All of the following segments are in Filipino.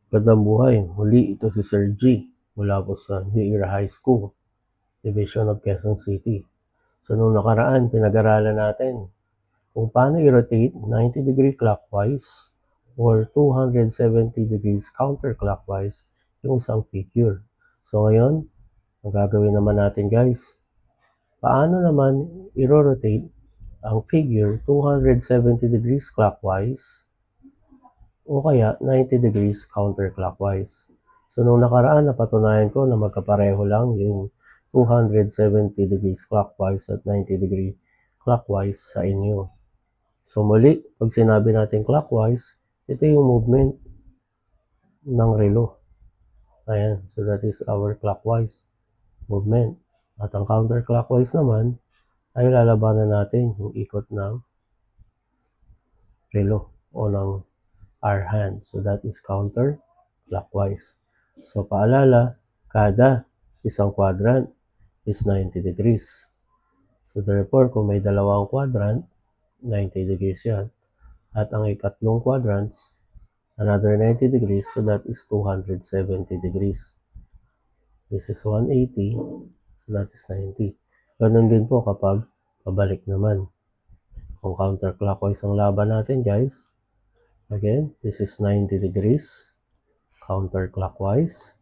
Magandang buhay, muli ito si Sir G mula po sa New Era High School, Division of Quezon City. So nung nakaraan, pinag-aralan natin kung paano i-rotate 90 degree clockwise or 270 degrees counterclockwise yung isang figure. So ngayon, ang gagawin naman natin guys, paano naman i-rotate ang figure 270 degrees clockwise o kaya 90 degrees counterclockwise. So, nung nakaraan, napatunayan ko na magkapareho lang yung 270 degrees clockwise at 90 degree clockwise sa inyo. So, muli, pag sinabi natin clockwise, ito yung movement ng relo. Ayan, so that is our clockwise movement. At ang counterclockwise naman, ay lalabanan natin yung ikot ng relo o ng our hand. So that is counterclockwise. So paalala, kada isang quadrant is 90 degrees. So therefore, kung may dalawang quadrant, 90 degrees yan. At ang ikatlong quadrants, another 90 degrees, so that is 270 degrees. This is 180, so that is 90. Ganun din po kapag pabalik naman. Kung counterclockwise ang laban natin guys, again, this is 90 degrees counterclockwise.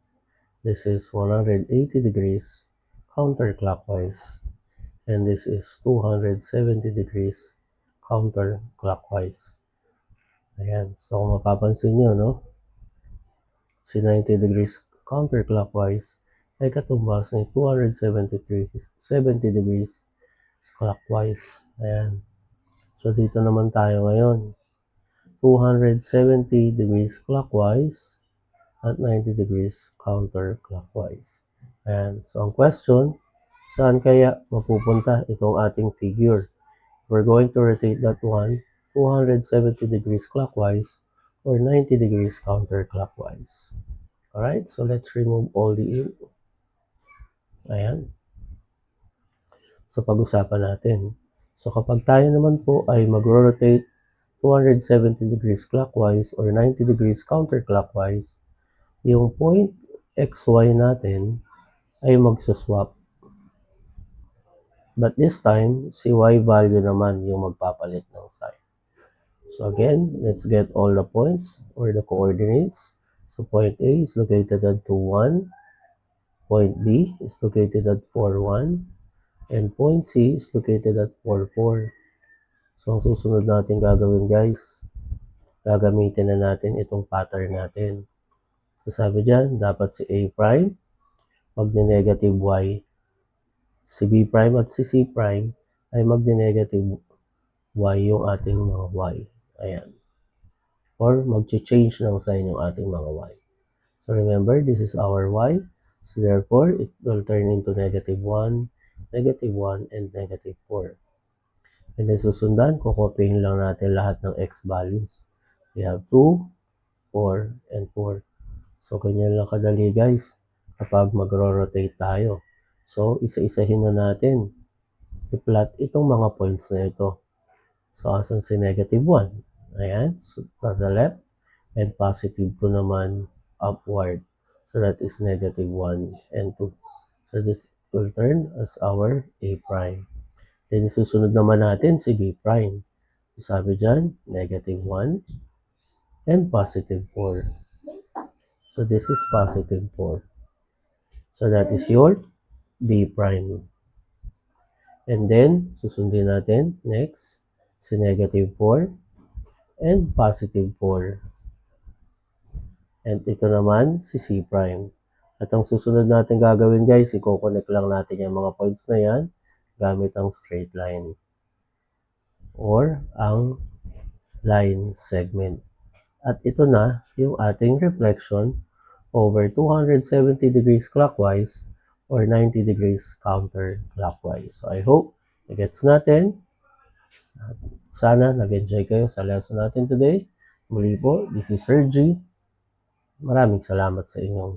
This is 180 degrees counterclockwise. And this is 270 degrees counterclockwise. Ayan. So kung mapapansin nyo, no? Si 90 degrees counterclockwise ay katumbas ng 70 degrees clockwise. Ayan. So dito naman tayo ngayon. 270 degrees clockwise at 90 degrees counterclockwise. Ayan. So ang question, saan kaya mapupunta itong ating figure? We're going to rotate that one 270 degrees clockwise or 90 degrees counterclockwise. Alright, so let's remove all the ink. Ayan. So pag-usapan natin. So kapag tayo naman po ay mag-rotate 270 degrees clockwise or 90 degrees counterclockwise, yung point XY natin ay magsuswap. But this time, si Y value naman yung magpapalit ng sign. So again, let's get all the points or the coordinates. So point A is located at 2, 1. Point B is located at 4, 1. And point C is located at 4, 4. So ang susunod natin gagawin guys, gagamitin na natin itong pattern natin. So sabi dyan, dapat si A prime magne-negative Y. Si B prime at si C prime ay magne-negative Y yung ating mga Y. Ayan. Or mag-change ng sign yung ating mga Y. So remember, this is our Y. So therefore, it will turn into -1, -1, and -4. And then susundan, kukopyahin lang natin lahat ng X values. We have 2, 4, and 4. So ganyan lang kadali guys kapag magro-rotate tayo. So isa-isahin na natin. I-plot itong mga points na ito. So asan si -1? Ayan, so to the left. And +2 naman upward. So that is -1 and 2. So this will turn as our A prime. Then susunod naman natin si B prime. So sabi dyan, -1 and +4. So this is +4. So that is your B prime. And then, susundin natin, next, si -4 and +4. And ito naman, si C prime. At ang susunod natin gagawin guys, i-connect lang natin yung mga points na yan gamit ang straight line or ang line segment. At ito na yung ating reflection over 270 degrees clockwise or 90 degrees counterclockwise. So I hope nagets natin. Sana nag-enjoy kayo sa lesson natin today. Muli po, this is Sir G. Maraming salamat sa inyong